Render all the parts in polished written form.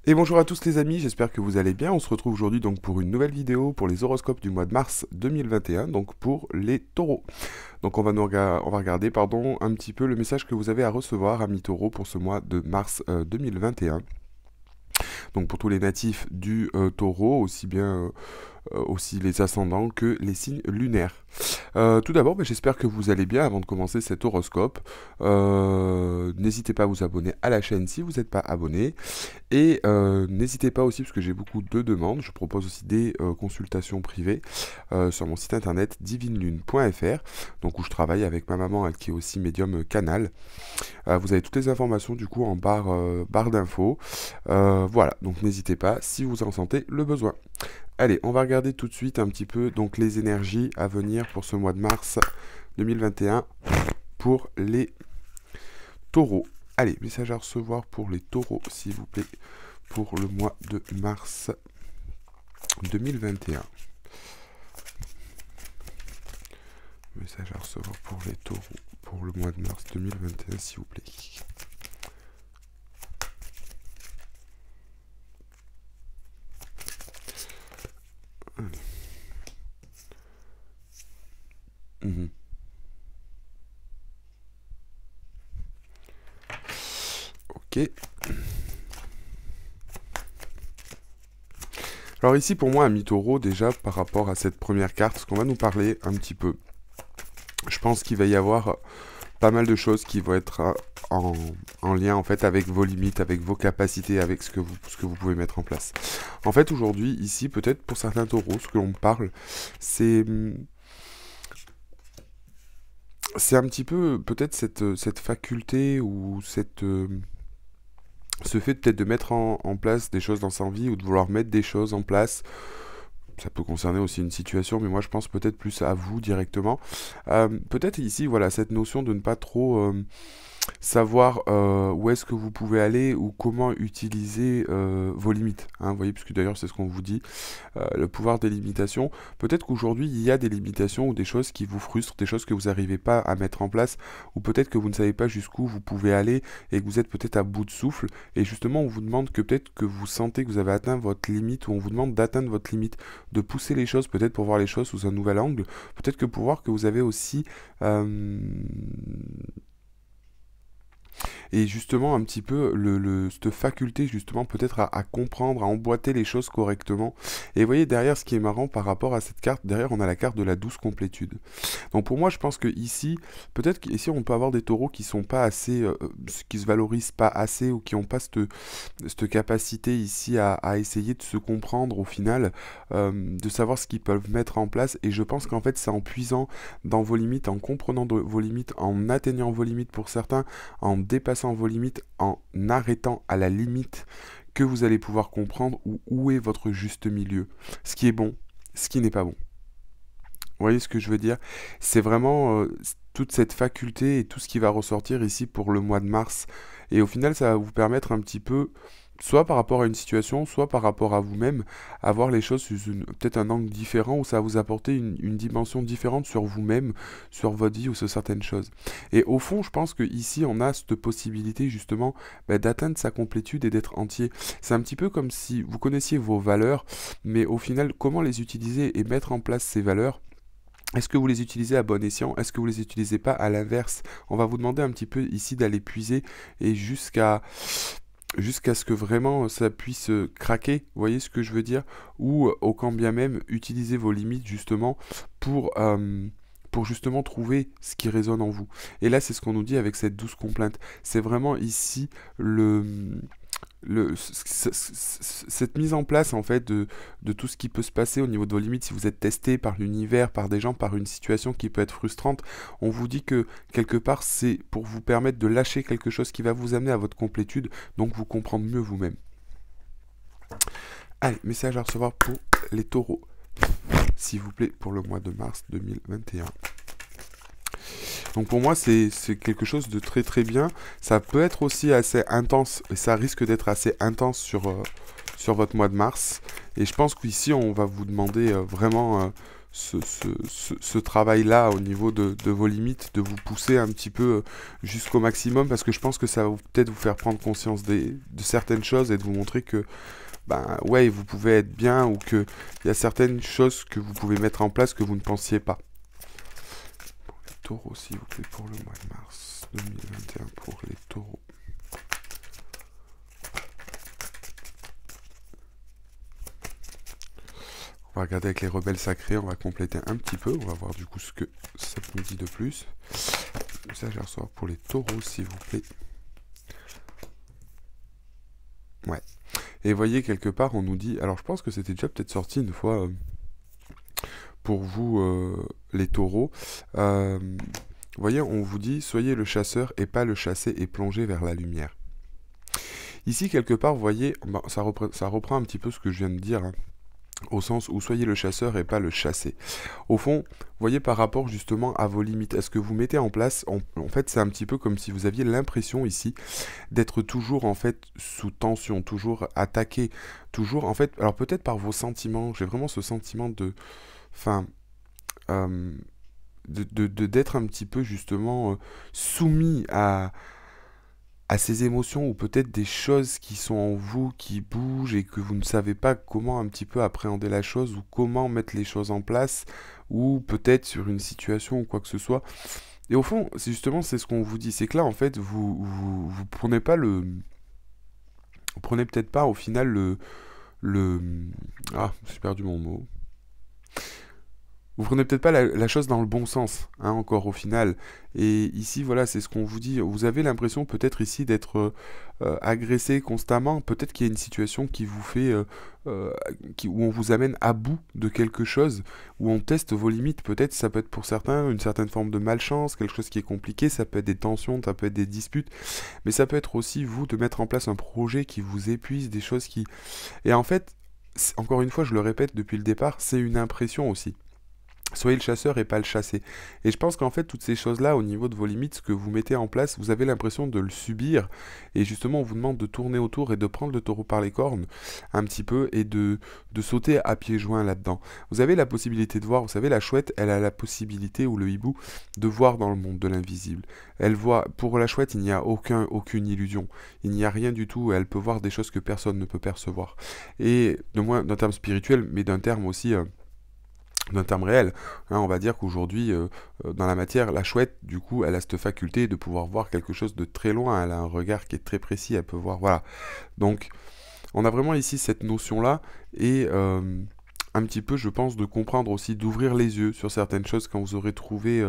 Et bonjour à tous les amis, j'espère que vous allez bien. On se retrouve aujourd'hui donc pour une nouvelle vidéo pour les horoscopes du mois de mars 2021, donc pour les taureaux. Donc on va regarder un petit peu le message que vous avez à recevoir, amis taureaux, pour ce mois de mars 2021. Donc pour tous les natifs du taureau, aussi les ascendants que les signes lunaires. Tout d'abord, j'espère que vous allez bien avant de commencer cet horoscope. N'hésitez pas à vous abonner à la chaîne si vous n'êtes pas abonné. Et n'hésitez pas aussi, parce que j'ai beaucoup de demandes, je propose aussi des consultations privées sur mon site internet divinelune.fr, donc où je travaille avec ma maman, elle qui est aussi médium canal. Vous avez toutes les informations du coup en barre d'infos. Voilà, donc n'hésitez pas si vous en sentez le besoin. Allez, on va regarder tout de suite un petit peu donc les énergies à venir pour ce mois de mars 2021 pour les taureaux. Allez, message à recevoir pour les taureaux, s'il vous plaît, pour le mois de mars 2021. Message à recevoir pour les taureaux pour le mois de mars 2021, s'il vous plaît. Mhm. Ok. Alors ici pour moi, ami taureau, déjà par rapport à cette première carte, ce qu'on va nous parler un petit peu. Je pense qu'il va y avoir pas mal de choses qui vont être en lien en fait avec vos limites, avec vos capacités, avec ce que vous pouvez mettre en place. En fait aujourd'hui, ici, peut-être pour certains taureaux, ce que l'on parle, c'est un petit peu peut-être cette faculté ou ce fait peut-être de mettre en place des choses dans sa vie ou de vouloir mettre des choses en place. Ça peut concerner aussi une situation, mais moi je pense peut-être plus à vous directement. Peut-être ici, voilà, cette notion de ne pas trop savoir où est-ce que vous pouvez aller ou comment utiliser vos limites. Hein, vous voyez, puisque d'ailleurs c'est ce qu'on vous dit, le pouvoir des limitations. Peut-être qu'aujourd'hui il y a des limitations ou des choses qui vous frustrent, des choses que vous n'arrivez pas à mettre en place, ou peut-être que vous ne savez pas jusqu'où vous pouvez aller et que vous êtes peut-être à bout de souffle. Et justement, on vous demande que peut-être que vous sentez que vous avez atteint votre limite, ou on vous demande d'atteindre votre limite, de pousser les choses, peut-être pour voir les choses sous un nouvel angle, peut-être que pour voir que vous avez aussi et justement un petit peu cette faculté justement peut-être à comprendre, à emboîter les choses correctement. Et vous voyez derrière ce qui est marrant par rapport à cette carte, derrière on a la carte de la douce complétude. Donc pour moi je pense que ici, peut-être qu'ici on peut avoir des taureaux qui sont pas assez, qui se valorisent pas assez ou qui n'ont pas cette capacité ici à essayer de se comprendre au final, de savoir ce qu'ils peuvent mettre en place. Et je pense qu'en fait c'est en puisant dans vos limites, en comprenant vos limites, en atteignant vos limites pour certains, en dépassant vos limites, en arrêtant à la limite, que vous allez pouvoir comprendre où est votre juste milieu. Ce qui est bon, ce qui n'est pas bon. Vous voyez ce que je veux dire? C'est vraiment toute cette faculté et tout ce qui va ressortir ici pour le mois de mars. Et au final, ça va vous permettre un petit peu, soit par rapport à une situation, soit par rapport à vous-même, à voir les choses sous peut-être un angle différent, où ça va vous apporter une dimension différente sur vous-même, sur votre vie ou sur certaines choses. Et au fond, je pense que ici, on a cette possibilité justement d'atteindre sa complétude et d'être entier. C'est un petit peu comme si vous connaissiez vos valeurs, mais au final, comment les utiliser et mettre en place ces valeurs. Est-ce que vous les utilisez à bon escient? Est-ce que vous les utilisez pas à l'inverse? On va vous demander un petit peu ici d'aller puiser et jusqu'à ce que vraiment ça puisse craquer, vous voyez ce que je veux dire? Ou au quand bien même utiliser vos limites justement pour justement trouver ce qui résonne en vous. Et là c'est ce qu'on nous dit avec cette douce complainte. C'est vraiment ici cette mise en place en fait de tout ce qui peut se passer au niveau de vos limites si vous êtes testé par l'univers, par des gens, par une situation qui peut être frustrante. On vous dit que quelque part c'est pour vous permettre de lâcher quelque chose qui va vous amener à votre complétude, donc vous comprendre mieux vous-même. Allez, message à recevoir pour les taureaux, s'il vous plaît, pour le mois de mars 2021. Donc pour moi, c'est quelque chose de très très bien. Ça peut être aussi assez intense, et ça risque d'être assez intense sur votre mois de mars. Et je pense qu'ici, on va vous demander vraiment ce travail-là au niveau de vos limites, de vous pousser un petit peu jusqu'au maximum, parce que je pense que ça va peut-être vous faire prendre conscience de certaines choses et de vous montrer que, ben ouais, vous pouvez être bien, ou qu'il y a certaines choses que vous pouvez mettre en place que vous ne pensiez pas. Pour les taureaux, s'il vous plaît, pour le mois de mars 2021, pour les taureaux. On va regarder avec les rebelles sacrés, on va compléter un petit peu, on va voir du coup ce que ça nous dit de plus. Ça, je vais recevoir pour les taureaux, s'il vous plaît. Ouais. Et voyez, quelque part, on nous dit... Alors, je pense que c'était déjà peut-être sorti une fois pour vous, les taureaux. Vous voyez, on vous dit, soyez le chasseur et pas le chassé et plongez vers la lumière. Ici, quelque part, vous voyez, bah, ça reprend un petit peu ce que je viens de dire, hein, au sens où soyez le chasseur et pas le chassé. Au fond, vous voyez, par rapport justement à vos limites, est-ce que vous mettez en place, en fait, c'est un petit peu comme si vous aviez l'impression ici d'être toujours en fait sous tension, toujours attaqué, toujours en fait, alors peut-être par vos sentiments, j'ai vraiment ce sentiment de, enfin, d'être un petit peu justement soumis à ces émotions, ou peut-être des choses qui sont en vous, qui bougent et que vous ne savez pas comment un petit peu appréhender la chose, ou comment mettre les choses en place, ou peut-être sur une situation ou quoi que ce soit. Et au fond, c'est justement c'est ce qu'on vous dit, c'est que là en fait vous prenez pas vous prenez peut-être pas au final le ah, j'ai perdu mon mot. Vous prenez peut-être pas la chose dans le bon sens, hein, encore au final. Et ici, voilà, c'est ce qu'on vous dit. Vous avez l'impression peut-être ici d'être agressé constamment. Peut-être qu'il y a une situation qui vous fait, où on vous amène à bout de quelque chose, où on teste vos limites. Peut-être ça peut être pour certains une certaine forme de malchance, quelque chose qui est compliqué. Ça peut être des tensions, ça peut être des disputes. Mais ça peut être aussi vous de mettre en place un projet qui vous épuise, des choses qui... Et en fait, encore une fois, je le répète depuis le départ, c'est une impression aussi. Soyez le chasseur et pas le chassé. Et je pense qu'en fait, toutes ces choses-là, au niveau de vos limites, ce que vous mettez en place, vous avez l'impression de le subir. Et justement, on vous demande de tourner autour et de prendre le taureau par les cornes, un petit peu, et de sauter à pieds joints là-dedans. Vous avez la possibilité de voir, vous savez, la chouette, elle a la possibilité, ou le hibou, de voir dans le monde de l'invisible. Elle voit, pour la chouette, il n'y a aucune illusion. Il n'y a rien du tout, elle peut voir des choses que personne ne peut percevoir. Et, de moins d'un terme spirituel, mais d'un terme aussi... d'un terme réel, hein, on va dire qu'aujourd'hui, dans la matière, la chouette, du coup, elle a cette faculté de pouvoir voir quelque chose de très loin, elle a un regard qui est très précis, elle peut voir, voilà. Donc, on a vraiment ici cette notion-là, et un petit peu, je pense, de comprendre aussi, d'ouvrir les yeux sur certaines choses quand vous aurez trouvé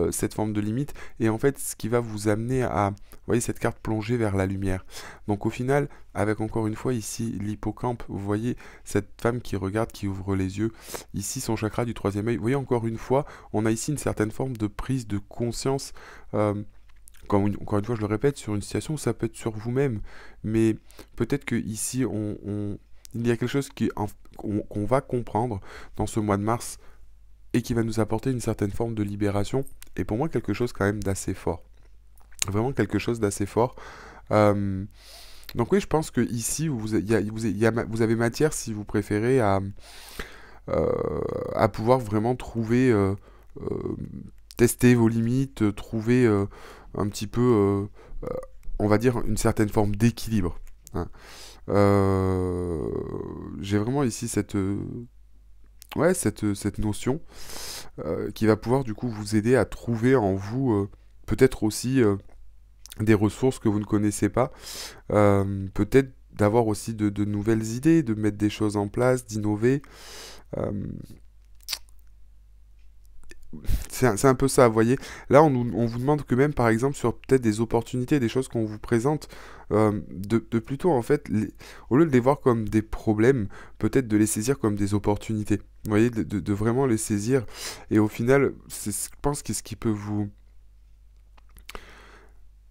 cette forme de limite, et en fait, ce qui va vous amener à, vous voyez, cette carte plongée vers la lumière. Donc au final, avec encore une fois ici l'hippocampe, vous voyez cette femme qui regarde, qui ouvre les yeux, ici son chakra du troisième œil, vous voyez encore une fois, on a ici une certaine forme de prise de conscience, encore une fois je le répète, sur une situation où ça peut être sur vous-même, mais peut-être que ici il y a quelque chose qu'on va comprendre dans ce mois de mars, et qui va nous apporter une certaine forme de libération, et pour moi quelque chose quand même d'assez fort. Vraiment quelque chose d'assez fort. Donc oui, je pense que ici, vous avez matière, si vous préférez, à pouvoir vraiment trouver, tester vos limites, trouver un petit peu, on va dire, une certaine forme d'équilibre, hein. J'ai vraiment ici cette notion qui va pouvoir du coup vous aider à trouver en vous peut-être aussi des ressources que vous ne connaissez pas, peut-être d'avoir aussi de nouvelles idées, de mettre des choses en place, d'innover. Euh, c'est un peu ça, vous voyez. Là, on vous demande que même, par exemple, sur peut-être des opportunités, des choses qu'on vous présente, de plutôt, en fait, au lieu de les voir comme des problèmes, peut-être de les saisir comme des opportunités. Vous voyez, de vraiment les saisir. Et au final, je pense que ce qui peut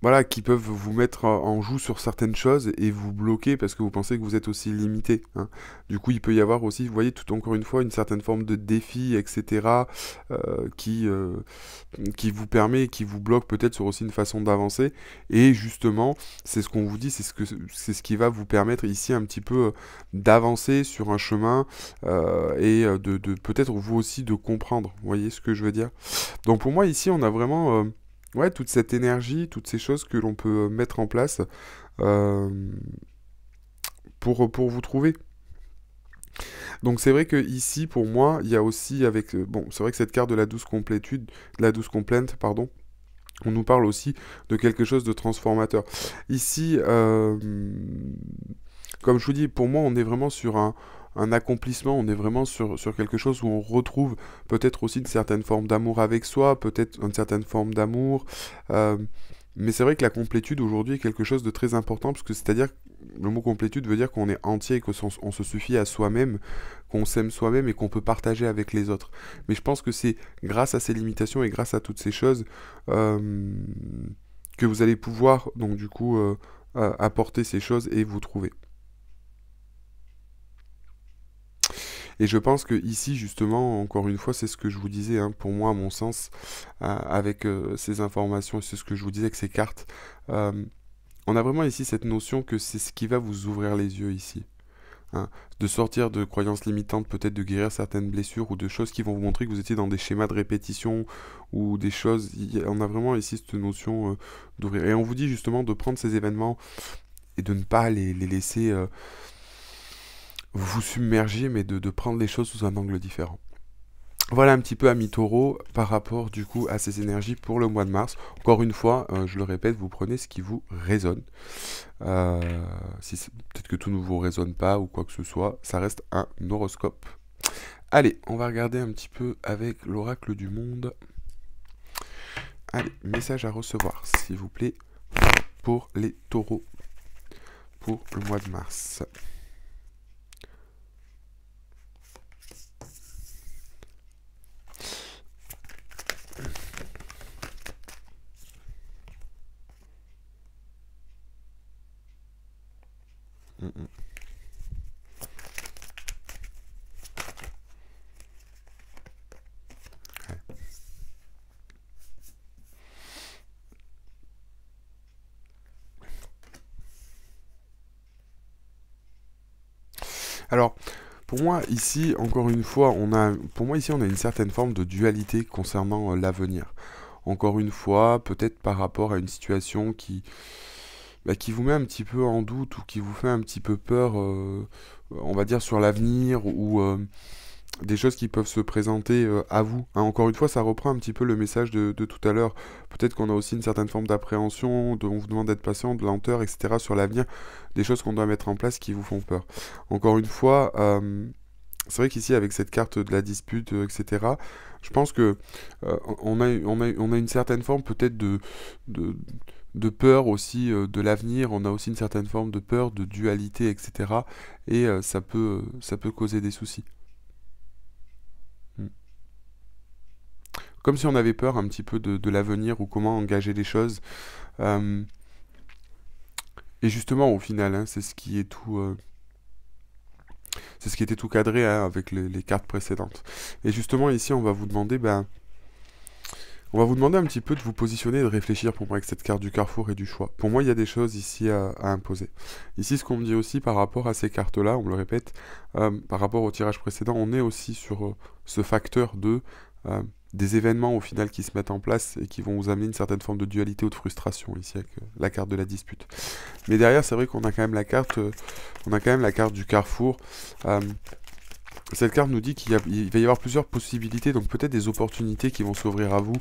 voilà, qui peuvent vous mettre en joue sur certaines choses et vous bloquer parce que vous pensez que vous êtes aussi limité, hein. Du coup, il peut y avoir aussi, vous voyez, tout encore une fois, une certaine forme de défi, etc., euh, qui, euh, qui vous permet, qui vous bloque peut-être sur aussi une façon d'avancer. Et justement, c'est ce qu'on vous dit, c'est ce qui va vous permettre ici un petit peu d'avancer sur un chemin et de peut-être vous aussi de comprendre. Vous voyez ce que je veux dire? Donc pour moi, ici, on a vraiment ouais, toute cette énergie, toutes ces choses que l'on peut mettre en place euh, pour vous trouver. Donc c'est vrai que ici, pour moi, il y a aussi avec... bon, c'est vrai que cette carte de la douce complétude, de la douce complainte, pardon, on nous parle aussi de quelque chose de transformateur. Ici, comme je vous dis, pour moi, on est vraiment sur un accomplissement, on est vraiment sur quelque chose où on retrouve peut-être aussi une certaine forme d'amour avec soi, peut-être une certaine forme d'amour. euh, mais c'est vrai que la complétude aujourd'hui est quelque chose de très important, parce que c'est-à-dire, le mot complétude veut dire qu'on est entier, qu'on on se suffit à soi-même, qu'on s'aime soi-même et qu'on peut partager avec les autres. Mais je pense que c'est grâce à ces limitations et grâce à toutes ces choses euh, que vous allez pouvoir, donc du coup, apporter ces choses et vous trouver. Et je pense que ici, justement, encore une fois, c'est ce que je vous disais, hein, pour moi, à mon sens, avec ces informations, et c'est ce que je vous disais avec ces cartes. euh, on a vraiment ici cette notion que c'est ce qui va vous ouvrir les yeux ici, hein, de sortir de croyances limitantes, peut-être de guérir certaines blessures ou de choses qui vont vous montrer que vous étiez dans des schémas de répétition ou des choses. On a vraiment ici cette notion d'ouvrir. Et on vous dit justement de prendre ces événements et de ne pas les laisser vous submerger, mais de prendre les choses sous un angle différent. Voilà un petit peu Ami Taureau par rapport du coup à ces énergies pour le mois de mars. Encore une fois, je le répète, vous prenez ce qui vous résonne. Euh, si peut-être que tout ne vous résonne pas ou quoi que ce soit, ça reste un horoscope. Allez, on va regarder un petit peu avec l'oracle du monde. Allez, message à recevoir, s'il vous plaît, pour les taureaux, pour le mois de mars. Mm, mm. Ouais. Alors, pour moi, ici, encore une fois, pour moi, ici, on a une certaine forme de dualité concernant l'avenir. Encore une fois, peut-être par rapport à une situation qui vous met un petit peu en doute ou qui vous fait un petit peu peur, on va dire, sur l'avenir ou des choses qui peuvent se présenter à vous, hein. Encore une fois, ça reprend un petit peu le message de tout à l'heure. Peut-être qu'on a aussi une certaine forme d'appréhension, on vous demande d'être patient, de lenteur, etc. sur l'avenir, des choses qu'on doit mettre en place qui vous font peur. Encore une fois, c'est vrai qu'ici, avec cette carte de la dispute, etc., je pense que on a une certaine forme peut-être de, de peur aussi de l'avenir, on a aussi une certaine forme de peur, de dualité, etc. Et ça peut causer des soucis. Mm. Comme si on avait peur un petit peu de l'avenir ou comment engager les choses. Euh, et justement, au final, hein, c'est ce qui était tout cadré, hein, avec les cartes précédentes. Et justement, ici, on va vous demander un petit peu de vous positionner et de réfléchir pour moi avec cette carte du carrefour et du choix. Pour moi, il y a des choses ici à imposer. Ici, ce qu'on me dit aussi par rapport à ces cartes-là, on me le répète, par rapport au tirage précédent, on est aussi sur ce facteur euh, des événements au final qui se mettent en place et qui vont vous amener une certaine forme de dualité ou de frustration ici avec la carte de la dispute. Mais derrière, c'est vrai qu'on a quand même on a quand même la carte du carrefour. euh, Cette carte nous dit il va y avoir plusieurs possibilités, donc peut-être des opportunités qui vont s'ouvrir à vous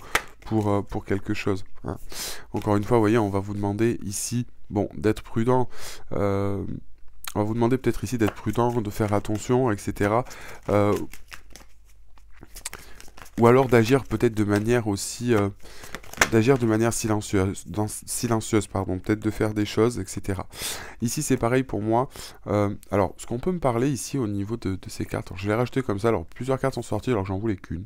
pour quelque chose, hein. Encore une fois, vous voyez, on va vous demander ici, bon, d'être prudent. On va vous demander peut-être ici d'être prudent, de faire attention, etc. Euh, ou alors d'agir peut-être de manière aussi... d'agir de manière silencieuse, pardon, peut-être de faire des choses, etc. Ici, c'est pareil pour moi. Alors, ce qu'on peut me parler ici au niveau de ces cartes, alors, je l'ai rajouté comme ça, alors plusieurs cartes sont sorties, alors j'en voulais qu'une.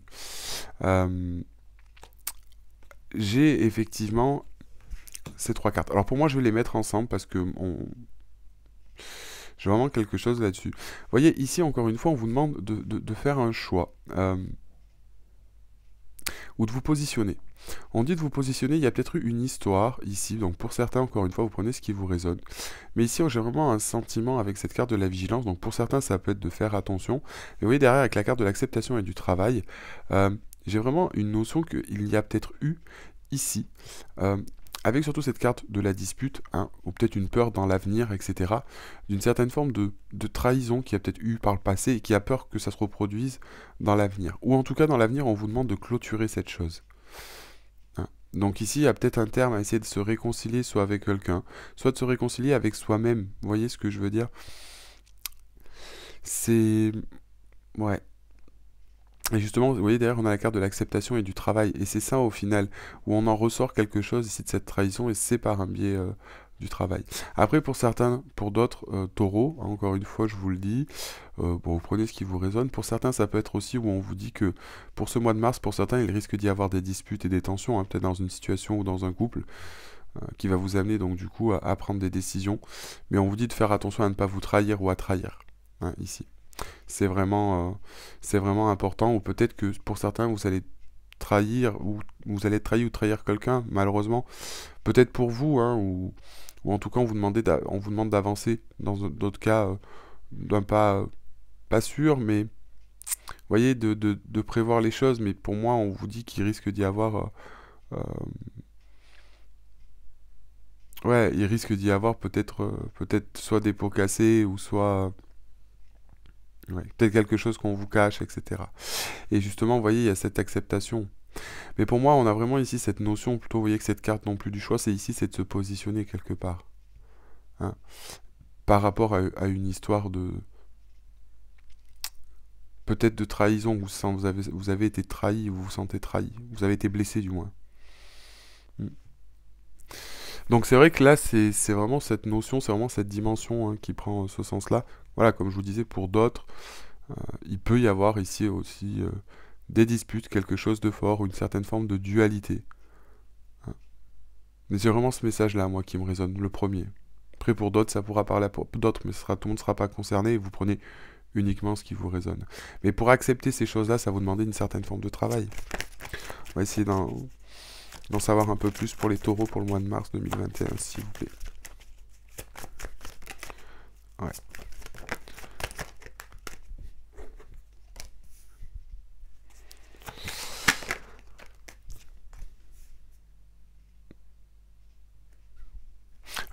J'ai effectivement ces trois cartes. Alors pour moi, je vais les mettre ensemble parce que j'ai vraiment quelque chose là-dessus. Vous voyez, ici, encore une fois, on vous demande de faire un choix ou de vous positionner. On dit de vous positionner, il y a peut-être eu une histoire ici, donc pour certains, encore une fois, vous prenez ce qui vous résonne. Mais ici, j'ai vraiment un sentiment avec cette carte de la vigilance, donc pour certains, ça peut être de faire attention. Mais vous voyez, derrière, avec la carte de l'acceptation et du travail, j'ai vraiment une notion qu'il y a peut-être eu ici, avec surtout cette carte de la dispute, hein, ou peut-être une peur dans l'avenir, etc., d'une certaine forme de trahison qui a peut-être eu par le passé et qui a peur que ça se reproduise dans l'avenir. Ou en tout cas, dans l'avenir, on vous demande de clôturer cette chose. Hein. Donc ici, il y a peut-être un terme à essayer de se réconcilier soit avec quelqu'un, soit de se réconcilier avec soi-même. Vous voyez ce que je veux dire? C'est... Ouais. Et justement, vous voyez, derrière, on a la carte de l'acceptation et du travail. Et c'est ça, au final, où on en ressort quelque chose ici de cette trahison, et c'est par un biais du travail. Après, pour certains, pour d'autres, taureaux, hein, encore une fois, je vous le dis, bon, vous prenez ce qui vous résonne. Pour certains, ça peut être aussi où on vous dit que pour ce mois de mars, pour certains, il risque d'y avoir des disputes et des tensions, hein, peut-être dans une situation ou dans un couple, qui va vous amener donc du coup à prendre des décisions. Mais on vous dit de faire attention à ne pas vous trahir ou à trahir, hein, ici. C'est vraiment important, ou peut-être que pour certains, vous allez trahir, ou vous allez trahir ou trahir quelqu'un, malheureusement. Peut-être pour vous, hein, ou en tout cas, on vous demande d'avancer. Dans d'autres cas, d'un pas sûr, mais vous voyez, de prévoir les choses. Mais pour moi, on vous dit qu'il risque d'y avoir... euh, ouais, il risque d'y avoir peut-être soit des pots cassés, ou soit... ouais, peut-être quelque chose qu'on vous cache, etc. Et justement, vous voyez, il y a cette acceptation. Mais pour moi, on a vraiment ici cette notion, plutôt, vous voyez que cette carte non plus du choix, c'est ici, c'est de se positionner quelque part. Hein, par rapport à une histoire de... peut-être de trahison, vous avez été trahi, vous vous sentez trahi, vous avez été blessé du moins. Mm. Donc c'est vrai que là, c'est vraiment cette notion, c'est vraiment cette dimension, hein, qui prend ce sens-là. Voilà, comme je vous disais, pour d'autres, il peut y avoir ici aussi des disputes, quelque chose de fort, une certaine forme de dualité. Hein. Mais c'est vraiment ce message-là, moi, qui me résonne, le premier. Après, pour d'autres, ça pourra parler pour d'autres, mais tout le monde ne sera pas concerné, et vous prenez uniquement ce qui vous résonne. Mais pour accepter ces choses-là, ça va vous demander une certaine forme de travail. On va essayer d'en savoir un peu plus pour les taureaux pour le mois de mars 2021, s'il vous plaît. Ouais.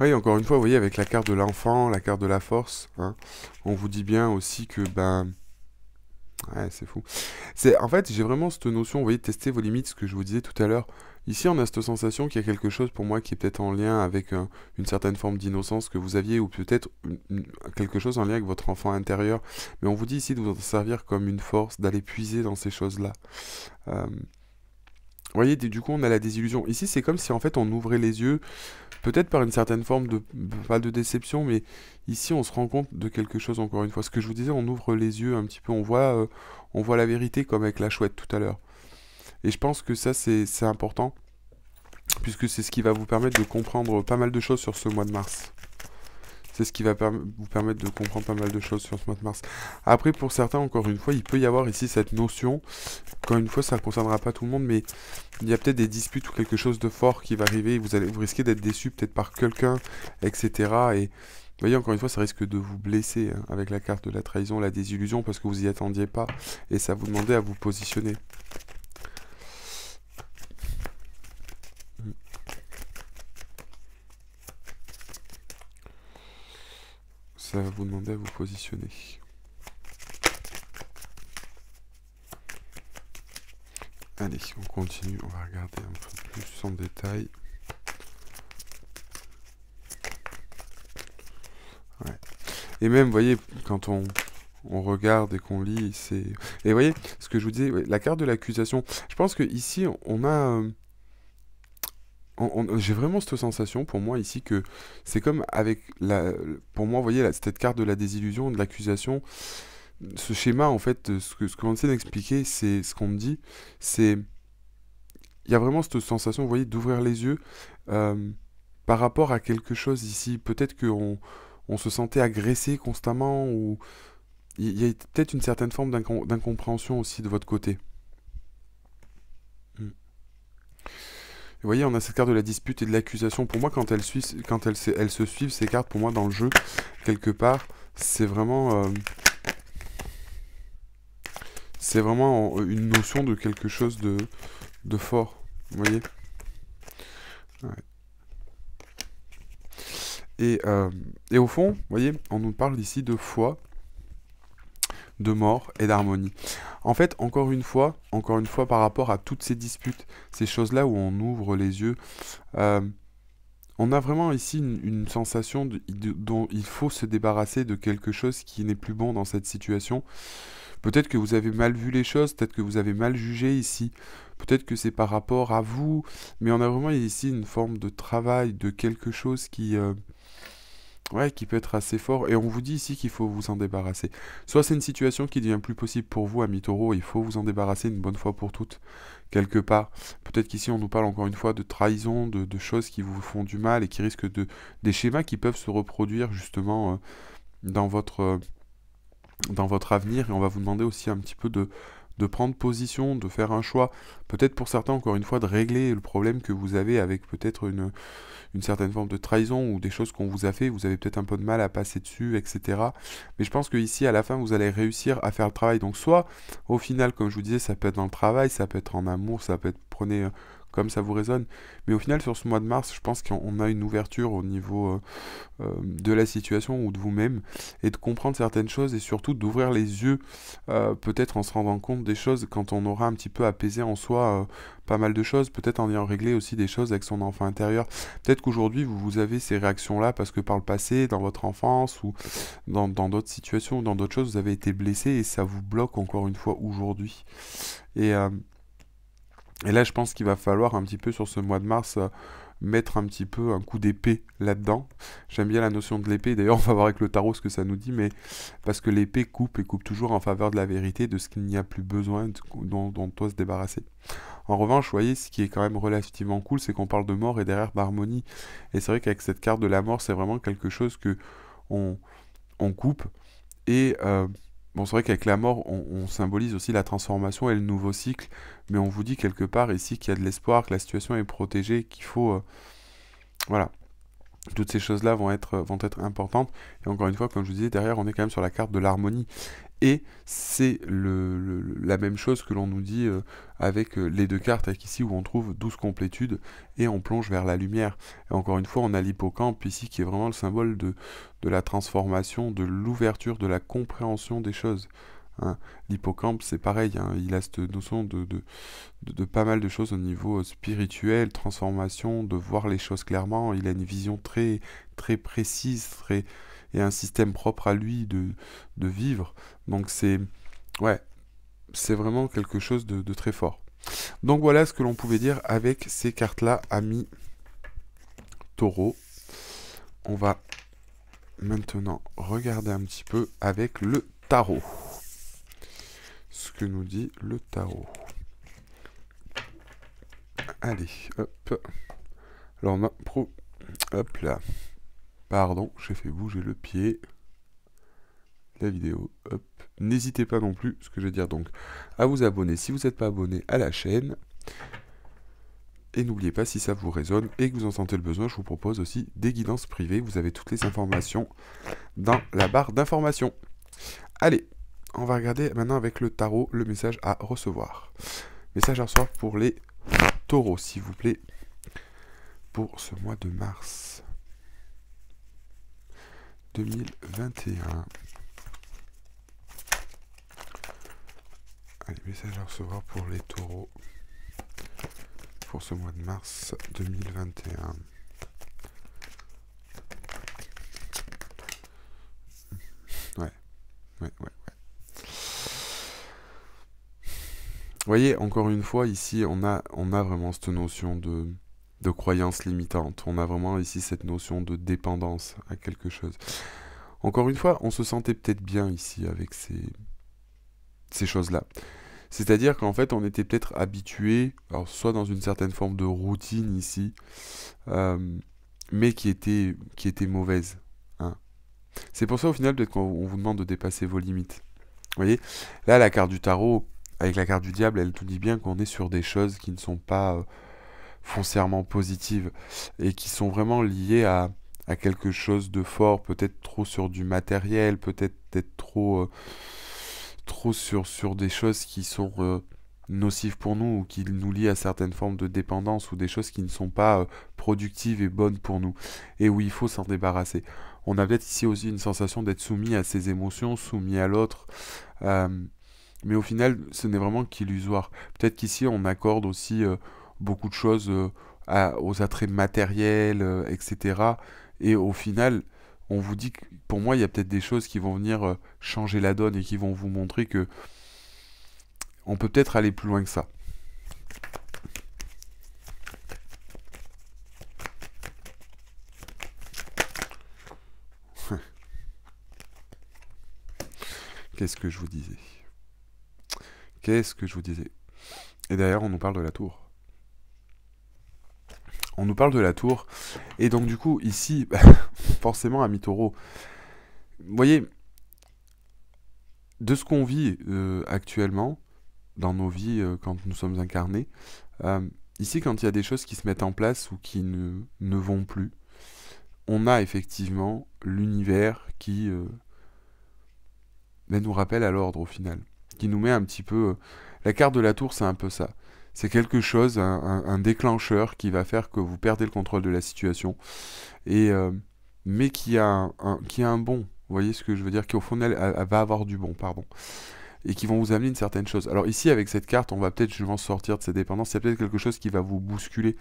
Oui, encore une fois, vous voyez, avec la carte de l'enfant, la carte de la force, hein, on vous dit bien aussi que, ben... Ouais, c'est fou. En fait, j'ai vraiment cette notion, vous voyez, de tester vos limites, ce que je vous disais tout à l'heure. Ici, on a cette sensation qu'il y a quelque chose pour moi qui est peut-être en lien avec une certaine forme d'innocence que vous aviez, ou peut-être quelque chose en lien avec votre enfant intérieur. Mais on vous dit ici de vous en servir comme une force, d'aller puiser dans ces choses-là. Euh, Vous voyez, du coup, on a la désillusion. Ici, c'est comme si en fait on ouvrait les yeux, peut-être par une certaine forme de, pas de déception, mais ici on se rend compte de quelque chose encore une fois. Ce que je vous disais, on ouvre les yeux un petit peu, on voit la vérité comme avec la chouette tout à l'heure. Et je pense que ça, c'est important, puisque c'est ce qui va vous permettre de comprendre pas mal de choses sur ce mois de mars. C'est ce qui va vous permettre de comprendre pas mal de choses sur ce mois de mars. Après, pour certains, encore une fois, il peut y avoir ici cette notion. Encore une fois, ça ne concernera pas tout le monde, mais il y a peut-être des disputes ou quelque chose de fort qui va arriver. Vous risquez d'être déçu peut-être par quelqu'un, etc. Et vous voyez, encore une fois, ça risque de vous blesser, hein, avec la carte de la trahison, la désillusion, parce que vous y attendiez pas. Et ça vous demandait à vous positionner. Ça va vous demander à vous positionner. Allez, on continue, on va regarder un peu plus en détail. Ouais. Et même, vous voyez, quand on regarde et qu'on lit, c'est... Et vous voyez, ce que je vous disais, ouais, la carte de l'accusation, je pense que ici on a... j'ai vraiment cette sensation, pour moi, ici, que c'est comme avec la... Pour moi, vous voyez, cette carte de la désillusion, de l'accusation, ce schéma, en fait, ce qu'on essaie d'expliquer, c'est ce qu'on me dit, c'est... Il y a vraiment cette sensation, vous voyez, d'ouvrir les yeux, par rapport à quelque chose ici. Peut-être on se sentait agressé constamment, ou il y a peut-être une certaine forme d'incompréhension aussi de votre côté. Mm. Vous voyez, on a cette carte de la dispute et de l'accusation. Pour moi, elles se suivent, ces cartes, pour moi, dans le jeu, quelque part, c'est vraiment une notion de quelque chose de fort. Vous voyez? Ouais. Et au fond, vous voyez, on nous parle ici de foi, de mort et d'harmonie. En fait, encore une fois, par rapport à toutes ces disputes, ces choses-là où on ouvre les yeux, euh, on a vraiment ici une sensation dont il faut se débarrasser de quelque chose qui n'est plus bon dans cette situation. Peut-être que vous avez mal vu les choses, peut-être que vous avez mal jugé ici, peut-être que c'est par rapport à vous, mais on a vraiment ici une forme de travail, de quelque chose ouais, qui peut être assez fort, et on vous dit ici qu'il faut vous en débarrasser. Soit c'est une situation qui devient plus possible pour vous, ami Taureau, il faut vous en débarrasser une bonne fois pour toutes, quelque part. Peut-être qu'ici on nous parle encore une fois de trahison, de choses qui vous font du mal et qui risquent des schémas qui peuvent se reproduire justement dans dans votre avenir, et on va vous demander aussi un petit peu de prendre position, de faire un choix, peut-être pour certains encore une fois de régler le problème que vous avez avec peut-être une certaine forme de trahison ou des choses qu'on vous a fait, vous avez peut-être un peu de mal à passer dessus, etc. Mais je pense que ici, à la fin, vous allez réussir à faire le travail. Donc soit, au final, comme je vous disais, ça peut être dans le travail, ça peut être en amour, ça peut être, prenez comme ça vous résonne. Mais au final, sur ce mois de mars, je pense qu'on a une ouverture au niveau de la situation ou de vous-même, et de comprendre certaines choses, et surtout d'ouvrir les yeux, peut-être en se rendant compte des choses quand on aura un petit peu apaisé en soi pas mal de choses, peut-être en ayant réglé aussi des choses avec son enfant intérieur. Peut-être qu'aujourd'hui, vous avez ces réactions-là parce que par le passé, dans votre enfance, ou dans d'autres situations, ou dans d'autres choses, vous avez été blessé, et ça vous bloque encore une fois aujourd'hui. Et, euh, et là, je pense qu'il va falloir un petit peu sur ce mois de mars mettre un petit peu un coup d'épée là-dedans. J'aime bien la notion de l'épée, d'ailleurs on va voir avec le tarot ce que ça nous dit, mais parce que l'épée coupe, et coupe toujours en faveur de la vérité, de ce qu'il n'y a plus besoin, dont on doit se débarrasser. En revanche, vous voyez, ce qui est quand même relativement cool, c'est qu'on parle de mort et derrière d'harmonie. Et c'est vrai qu'avec cette carte de la mort, c'est vraiment quelque chose que on, on coupe. Et bon, c'est vrai qu'avec la mort, on symbolise aussi la transformation et le nouveau cycle, mais on vous dit quelque part ici qu'il y a de l'espoir, que la situation est protégée, qu'il faut... voilà. Toutes ces choses-là vont être importantes. Et encore une fois, comme je vous disais, derrière, on est quand même sur la carte de l'harmonie. Et c'est la même chose que l'on nous dit avec les deux cartes, avec ici où on trouve 12 complétudes, et on plonge vers la lumière. Et encore une fois, on a l'hippocampe ici qui est vraiment le symbole de la transformation, de l'ouverture, de la compréhension des choses. Hein. L'hippocampe, c'est pareil, hein, il a cette notion de pas mal de choses au niveau spirituel, transformation, de voir les choses clairement. Il a une vision très, très précise, et un système propre à lui de vivre. Donc ouais, c'est vraiment quelque chose de très fort. Donc voilà ce que l'on pouvait dire avec ces cartes-là, amis taureau. On va maintenant regarder un petit peu avec le tarot. Ce que nous dit le tarot. Allez, hop. Alors, hop là. Pardon, j'ai fait bouger le pied. La vidéo, hop. N'hésitez pas non plus, ce que je vais dire donc, à vous abonner si vous n'êtes pas abonné à la chaîne. Et n'oubliez pas, si ça vous résonne et que vous en sentez le besoin, je vous propose aussi des guidances privées. Vous avez toutes les informations dans la barre d'informations. Allez, on va regarder maintenant avec le tarot le message à recevoir. Message à recevoir pour les taureaux, s'il vous plaît, pour ce mois de mars 2021. Allez, message à recevoir pour les taureaux pour ce mois de mars 2021. Ouais. Vous voyez, encore une fois, ici, on a vraiment cette notion de croyance limitante. On a vraiment ici cette notion de dépendance à quelque chose. Encore une fois, on se sentait peut-être bien ici avec ces choses-là. C'est-à-dire qu'en fait, on était peut-être habitué, alors soit dans une certaine forme de routine ici, mais qui était mauvaise. Hein. C'est pour ça, au final, peut-être qu'on vous demande de dépasser vos limites. Vous voyez, là, la carte du tarot, avec la carte du diable, elle nous dit bien qu'on est sur des choses qui ne sont pas foncièrement positives et qui sont vraiment liées à quelque chose de fort, peut-être trop sur du matériel, peut-être trop sur des choses qui sont nocives pour nous ou qui nous lient à certaines formes de dépendance ou des choses qui ne sont pas productives et bonnes pour nous et où il faut s'en débarrasser. On a peut-être ici aussi une sensation d'être soumis à ses émotions, soumis à l'autre, mais au final, ce n'est vraiment qu'illusoire. Peut-être qu'ici, on accorde aussi beaucoup de choses aux attraits matériels, etc. Et au final, on vous dit que, pour moi, il y a peut-être des choses qui vont venir changer la donne et qui vont vous montrer que on peut peut-être aller plus loin que ça. Qu'est-ce que je vous disais? Qu'est-ce que je vous disais? Et d'ailleurs, on nous parle de la tour. On nous parle de la tour. Et donc, du coup, ici, forcément, ami Taureau, vous voyez, de ce qu'on vit actuellement, dans nos vies, quand nous sommes incarnés, ici, quand il y a des choses qui se mettent en place ou qui ne vont plus, on a effectivement l'univers qui nous rappelle à l'ordre au final. Qui nous met un petit peu... La carte de la tour, c'est un peu ça. C'est quelque chose, un déclencheur qui va faire que vous perdez le contrôle de la situation, et, mais qui a un bon. Vous voyez ce que je veux dire? Qui au fond, elle va avoir du bon, pardon. Et qui vont vous amener une certaine chose. Alors ici, avec cette carte, on va peut-être justement sortir de ces dépendances. Il y a peut-être quelque chose qui va vous bousculer.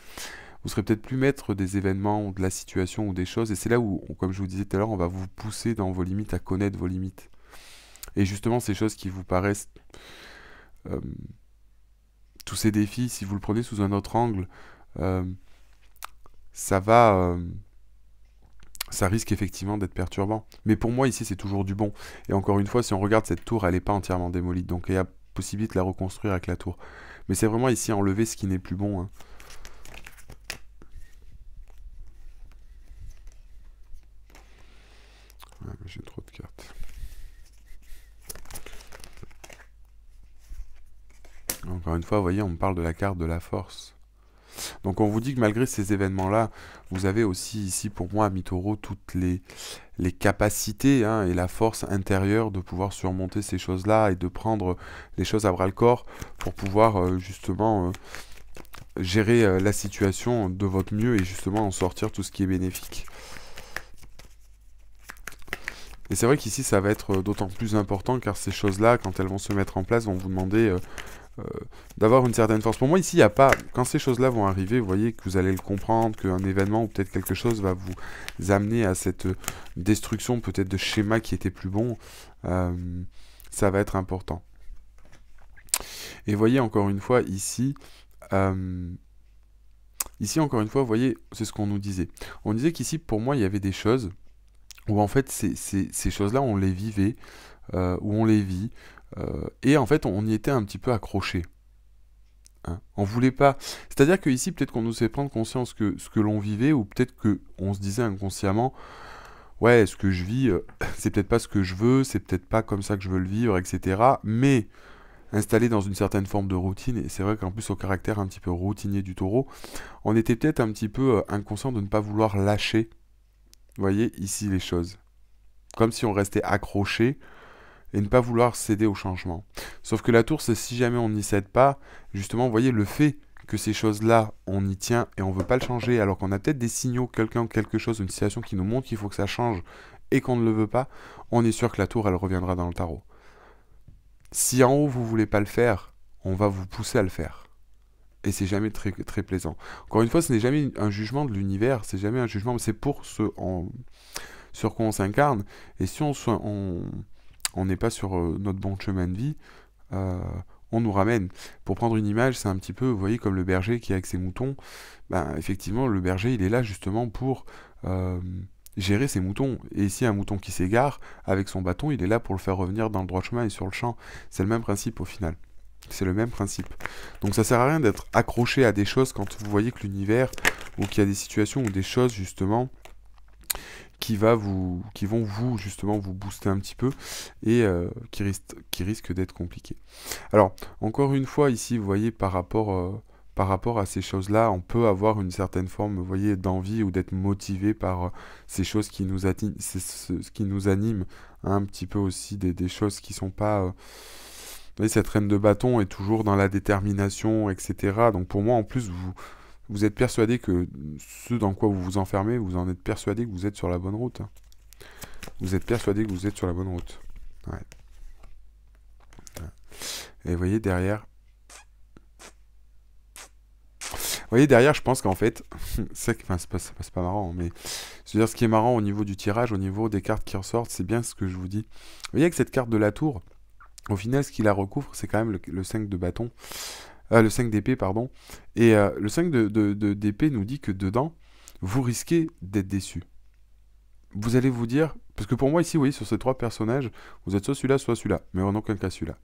Vous serez peut-être plus maître des événements, ou de la situation, ou des choses. Et c'est là où, comme je vous disais tout à l'heure, on va vous pousser dans vos limites, à connaître vos limites. Et justement, ces choses qui vous paraissent... tous ces défis, si vous le prenez sous un autre angle, ça va... ça risque effectivement d'être perturbant. Mais pour moi, ici, c'est toujours du bon. Et encore une fois, si on regarde cette tour, elle n'est pas entièrement démolie. Donc il y a possibilité de la reconstruire avec la tour. Mais c'est vraiment ici enlever ce qui n'est plus bon. Hein. Ouais, j'ai trop de cartes. Encore une fois, vous voyez, on me parle de la carte de la force. Donc on vous dit que malgré ces événements-là, vous avez aussi ici pour moi, ami Taureau, toutes les capacités hein, et la force intérieure de pouvoir surmonter ces choses-là et de prendre les choses à bras-le-corps pour pouvoir justement gérer la situation de votre mieux et justement en sortir tout ce qui est bénéfique. Et c'est vrai qu'ici ça va être d'autant plus important car ces choses-là, quand elles vont se mettre en place, vont vous demander... d'avoir une certaine force. Pour moi, ici, il n'y a pas... Quand ces choses-là vont arriver, vous voyez que vous allez le comprendre, qu'un événement ou peut-être quelque chose va vous amener à cette destruction peut-être de schémas qui étaient plus bons. Ça va être important. Et voyez, encore une fois, ici... ici, encore une fois, vous voyez, c'est ce qu'on nous disait. On disait qu'ici, pour moi, il y avait des choses où, en fait, ces choses-là, on les vivait, où on les vit, et en fait, on y était un petit peu accroché. Hein. On voulait pas... C'est-à-dire que ici, peut-être qu'on nous fait prendre conscience que ce que l'on vivait, ou peut-être qu'on se disait inconsciemment, ouais, ce que je vis, c'est peut-être pas ce que je veux, c'est peut-être pas comme ça que je veux le vivre, etc. Mais installé dans une certaine forme de routine, et c'est vrai qu'en plus au caractère un petit peu routinier du taureau, on était peut-être un petit peu inconscient de ne pas vouloir lâcher, vous voyez, ici les choses. Comme si on restait accroché, et ne pas vouloir céder au changement. Sauf que la tour, c'est si jamais on n'y cède pas, justement, vous voyez, le fait que ces choses-là, on y tient et on ne veut pas le changer, alors qu'on a peut-être des signaux, quelqu'un ou quelque chose, une situation qui nous montre qu'il faut que ça change et qu'on ne le veut pas, on est sûr que la tour, elle reviendra dans le tarot. Si en haut, vous ne voulez pas le faire, on va vous pousser à le faire. Et c'est jamais très, très plaisant. Encore une fois, ce n'est jamais un jugement de l'univers, c'est jamais un jugement, c'est pour ce sur quoi on s'incarne. Et si on n'est pas sur notre bon chemin de vie, on nous ramène. Pour prendre une image, c'est un petit peu, vous voyez, comme le berger qui est avec ses moutons. Ben, effectivement, le berger, il est là justement pour gérer ses moutons. Et si un mouton qui s'égare, avec son bâton, il est là pour le faire revenir dans le droit chemin et sur le champ. C'est le même principe au final. C'est le même principe. Donc ça sert à rien d'être accroché à des choses quand vous voyez que l'univers ou qu'il y a des situations ou des choses justement qui vont vous justement vous booster un petit peu et qui risquent d'être compliquées. Alors, encore une fois, ici, vous voyez, par rapport à ces choses-là, on peut avoir une certaine forme, vous voyez, d'envie ou d'être motivé par ces choses qui nous animent, ce qui nous anime, hein, un petit peu aussi des choses qui sont pas... vous voyez, cette reine de bâton est toujours dans la détermination, etc. Donc pour moi, en plus, vous êtes persuadé que ce dans quoi vous vous enfermez, vous en êtes persuadé que vous êtes sur la bonne route. Hein. Vous êtes persuadé que vous êtes sur la bonne route. Ouais. Et vous voyez derrière... Vous voyez, derrière, je pense qu'en fait, c'est pas marrant, mais je veux dire, ce qui est marrant au niveau du tirage, au niveau des cartes qui ressortent, c'est bien ce que je vous dis. Vous voyez que cette carte de la tour, au final, ce qui la recouvre, c'est quand même le 5 de bâton, le 5 d'épée, pardon. Et le 5 d'épée nous dit que dedans, vous risquez d'être déçu. Vous allez vous dire, parce que pour moi ici, vous voyez, sur ces trois personnages, vous êtes soit celui-là, mais en aucun cas celui-là.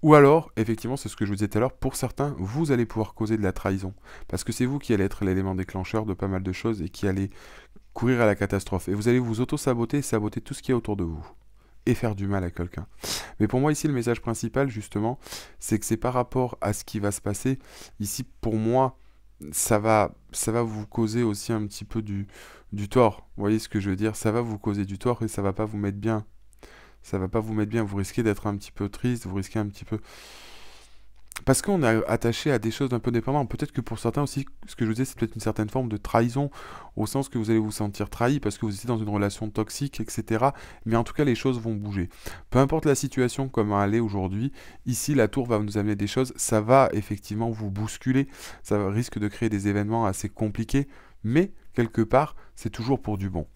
Ou alors, effectivement, c'est ce que je vous disais tout à l'heure, pour certains, vous allez pouvoir causer de la trahison. Parce que c'est vous qui allez être l'élément déclencheur de pas mal de choses et qui allez courir à la catastrophe. Et vous allez vous auto-saboter et saboter tout ce qui est autour de vous. Et faire du mal à quelqu'un. Mais pour moi, ici, le message principal, justement, c'est que c'est par rapport à ce qui va se passer. Ici, pour moi, ça va vous causer aussi un petit peu du tort. Vous voyez ce que je veux dire? Ça va vous causer du tort et ça va pas vous mettre bien. Ça va pas vous mettre bien, vous risquez d'être un petit peu triste, vous risquez un petit peu... Parce qu'on est attaché à des choses d'un peu dépendantes. Peut-être que pour certains aussi, ce que je vous disais, c'est peut-être une certaine forme de trahison, au sens que vous allez vous sentir trahi parce que vous étiez dans une relation toxique, etc. Mais en tout cas, les choses vont bouger. Peu importe la situation, comme elle est aujourd'hui, ici, la tour va nous amener des choses, ça va effectivement vous bousculer, ça risque de créer des événements assez compliqués, mais quelque part, c'est toujours pour du bon.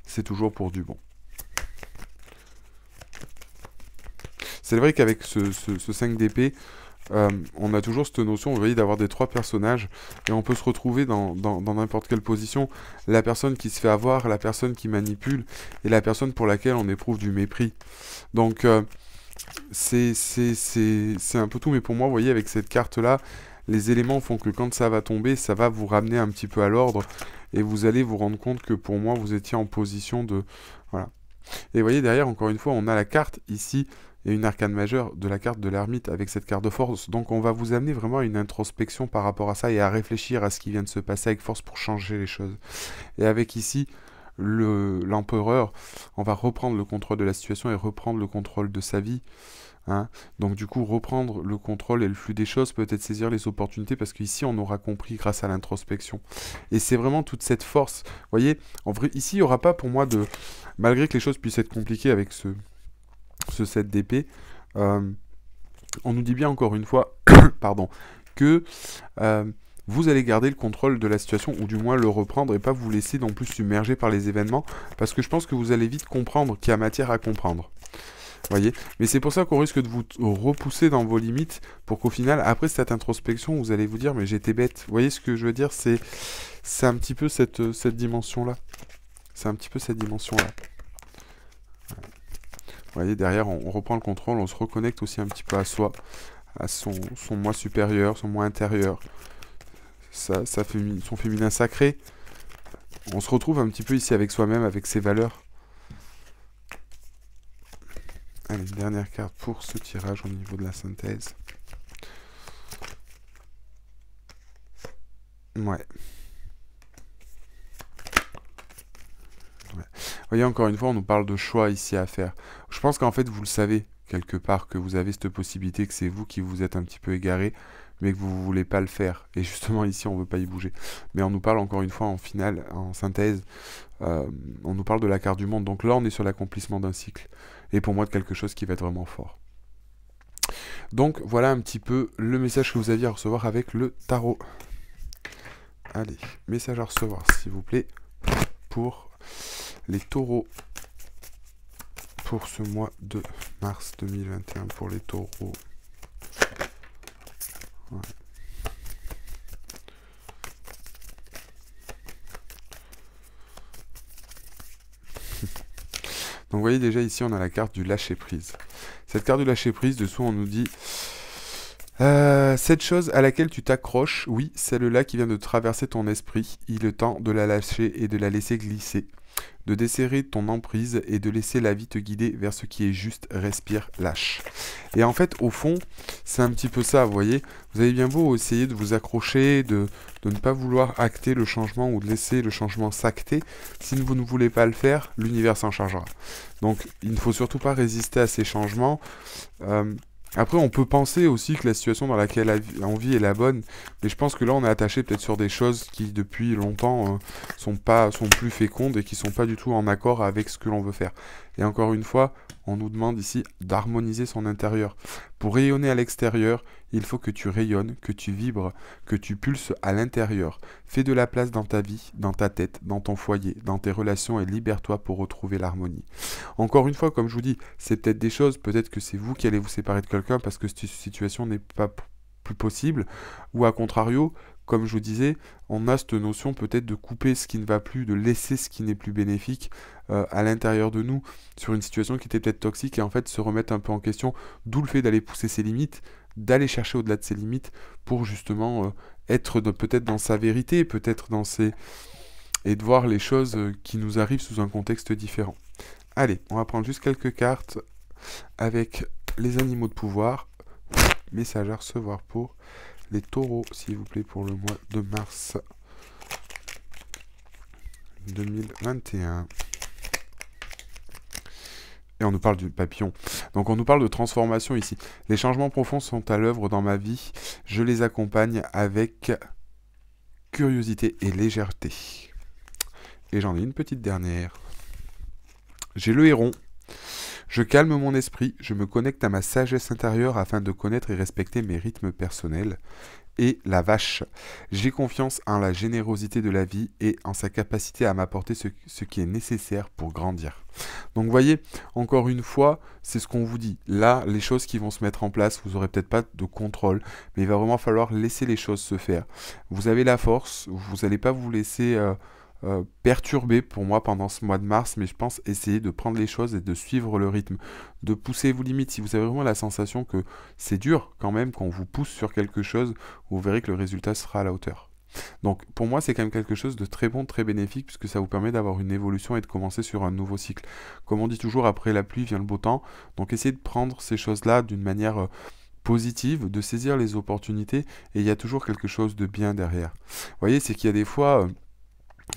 C'est toujours pour du bon. C'est vrai qu'avec ce 5 d'épée, on a toujours cette notion, vous voyez, d'avoir des trois personnages, et on peut se retrouver dans n'importe quelle position, la personne qui se fait avoir, la personne qui manipule, et la personne pour laquelle on éprouve du mépris. Donc, c'est un peu tout, mais pour moi, vous voyez, avec cette carte-là, les éléments font que quand ça va tomber, ça va vous ramener un petit peu à l'ordre, et vous allez vous rendre compte que pour moi, vous étiez en position de... Voilà. Et vous voyez, derrière, encore une fois, on a la carte, ici, et une arcane majeure de la carte de l'ermite avec cette carte de force. Donc on va vous amener vraiment à une introspection par rapport à ça et à réfléchir à ce qui vient de se passer avec force pour changer les choses. Et avec ici, l'empereur, on va reprendre le contrôle de la situation et reprendre le contrôle de sa vie. Hein. Donc du coup, reprendre le contrôle et le flux des choses, peut-être saisir les opportunités, parce qu'ici, on aura compris grâce à l'introspection. Et c'est vraiment toute cette force. Vous voyez, en vrai, ici, il n'y aura pas pour moi de... Malgré que les choses puissent être compliquées avec ce 7 d'épée, on nous dit bien encore une fois, pardon, que vous allez garder le contrôle de la situation, ou du moins le reprendre, et pas vous laisser non plus submerger par les événements, parce que je pense que vous allez vite comprendre qu'il y a matière à comprendre. Voyez, mais c'est pour ça qu'on risque de vous repousser dans vos limites, pour qu'au final, après cette introspection, vous allez vous dire, mais j'étais bête. Vous voyez ce que je veux dire? C'est un petit peu cette dimension-là. C'est un petit peu cette dimension-là. Vous voyez, derrière, on reprend le contrôle, on se reconnecte aussi un petit peu à soi, à son moi supérieur, son moi intérieur, son féminin sacré. On se retrouve un petit peu ici avec soi-même, avec ses valeurs. Allez, une dernière carte pour ce tirage au niveau de la synthèse. Ouais. Vous voyez, encore une fois, on nous parle de choix ici à faire. Je pense qu'en fait, vous le savez, quelque part, que vous avez cette possibilité, que c'est vous qui vous êtes un petit peu égaré, mais que vous ne voulez pas le faire. Et justement, ici, on ne veut pas y bouger. Mais on nous parle, encore une fois, en finale, en synthèse, on nous parle de la carte du monde. Donc là, on est sur l'accomplissement d'un cycle. Et pour moi, de quelque chose qui va être vraiment fort. Donc, voilà un petit peu le message que vous aviez à recevoir avec le tarot. Allez, message à recevoir, s'il vous plaît, pour les taureaux, pour ce mois de mars 2021, pour les taureaux. Ouais. Donc vous voyez déjà ici on a la carte du lâcher prise. Cette carte du lâcher prise, dessous on nous dit Cette chose à laquelle tu t'accroches, oui, celle-là qui vient de traverser ton esprit, il est temps de la lâcher et de la laisser glisser, de desserrer ton emprise et de laisser la vie te guider vers ce qui est juste, respire, lâche. Et en fait, au fond, c'est un petit peu ça, vous voyez. Vous avez bien beau essayer de vous accrocher, de ne pas vouloir acter le changement ou de laisser le changement s'acter. Si vous ne voulez pas le faire, l'univers s'en chargera. Donc, il ne faut surtout pas résister à ces changements. Après, on peut penser aussi que la situation dans laquelle on vit est la bonne, mais je pense que là, on est attaché peut-être sur des choses qui, depuis longtemps, sont plus fécondes et qui sont pas du tout en accord avec ce que l'on veut faire. Et encore une fois, on nous demande ici d'harmoniser son intérieur. Pour rayonner à l'extérieur, il faut que tu rayonnes, que tu vibres, que tu pulses à l'intérieur. Fais de la place dans ta vie, dans ta tête, dans ton foyer, dans tes relations et libère-toi pour retrouver l'harmonie. Encore une fois, comme je vous dis, c'est peut-être des choses, peut-être que c'est vous qui allez vous séparer de quelqu'un parce que cette situation n'est pas plus possible, ou à contrario, comme je vous disais, on a cette notion peut-être de couper ce qui ne va plus, de laisser ce qui n'est plus bénéfique à l'intérieur de nous sur une situation qui était peut-être toxique et en fait se remettre un peu en question, d'où le fait d'aller pousser ses limites, d'aller chercher au-delà de ses limites pour justement être peut-être dans sa vérité, peut-être dans ses... et de voir les choses qui nous arrivent sous un contexte différent. Allez, on va prendre juste quelques cartes avec les animaux de pouvoir. Message à recevoir pour les taureaux, s'il vous plaît, pour le mois de mars 2021. Et on nous parle du papillon. Donc on nous parle de transformation ici. Les changements profonds sont à l'œuvre dans ma vie. Je les accompagne avec curiosité et légèreté. Et j'en ai une petite dernière. J'ai le héron. Je calme mon esprit, je me connecte à ma sagesse intérieure afin de connaître et respecter mes rythmes personnels. Et la vache. J'ai confiance en la générosité de la vie et en sa capacité à m'apporter ce qui est nécessaire pour grandir. Donc vous voyez, encore une fois, c'est ce qu'on vous dit. Là, les choses qui vont se mettre en place, vous n'aurez peut-être pas de contrôle, mais il va vraiment falloir laisser les choses se faire. Vous avez la force, vous n'allez pas vous laisser... perturbé pour moi pendant ce mois de mars, mais je pense essayer de prendre les choses et de suivre le rythme, de pousser vos limites. Si vous avez vraiment la sensation que c'est dur quand même, quand on vous pousse sur quelque chose, vous verrez que le résultat sera à la hauteur. Donc pour moi c'est quand même quelque chose de très bon, très bénéfique, puisque ça vous permet d'avoir une évolution et de commencer sur un nouveau cycle. Comme on dit toujours, après la pluie vient le beau temps, donc essayez de prendre ces choses-là d'une manière... positive, de saisir les opportunités, et il y a toujours quelque chose de bien derrière. Vous voyez, c'est qu'il y a des fois...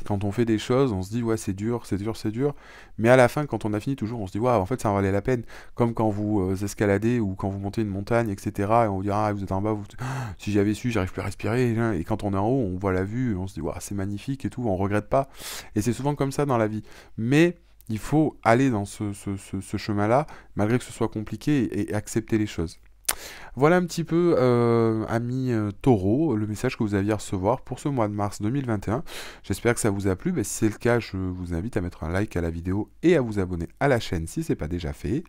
quand on fait des choses, on se dit ouais c'est dur, c'est dur, c'est dur, mais à la fin quand on a fini toujours on se dit ouais en fait ça en valait la peine, comme quand vous escaladez ou quand vous montez une montagne etc. et on vous dit ah vous êtes en bas, si j'avais su j'arrive plus à respirer, et quand on est en haut on voit la vue, on se dit ouais c'est magnifique et tout, on regrette pas, et c'est souvent comme ça dans la vie, mais il faut aller dans ce chemin-là malgré que ce soit compliqué et accepter les choses. Voilà un petit peu, amis taureaux, le message que vous aviez à recevoir pour ce mois de mars 2021. J'espère que ça vous a plu. Si c'est le cas, je vous invite à mettre un like à la vidéo et à vous abonner à la chaîne si ce n'est pas déjà fait.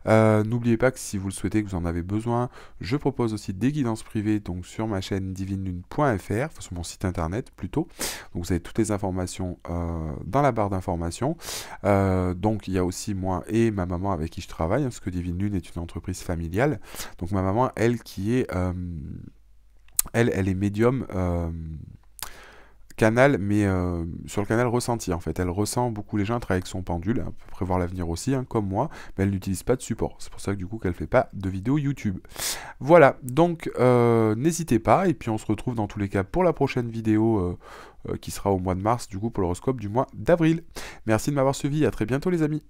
N'oubliez pas que si vous le souhaitez, que vous en avez besoin, je propose aussi des guidances privées donc sur ma chaîne divinelune.fr, enfin sur mon site internet plutôt. Donc vous avez toutes les informations dans la barre d'informations. Donc il y a aussi moi et ma maman avec qui je travaille, parce que Divine Lune est une entreprise familiale. Donc ma maman, elle qui est, elle est médium canal, mais sur le canal ressenti en fait. Elle ressent beaucoup les gens, elle travaille avec son pendule, elle peut prévoir l'avenir aussi, hein, comme moi, mais elle n'utilise pas de support. C'est pour ça que du coup qu'elle fait pas de vidéos YouTube. Voilà, donc n'hésitez pas, et puis on se retrouve dans tous les cas pour la prochaine vidéo qui sera au mois de mars, du coup pour l'horoscope du mois d'avril. Merci de m'avoir suivi, à très bientôt les amis.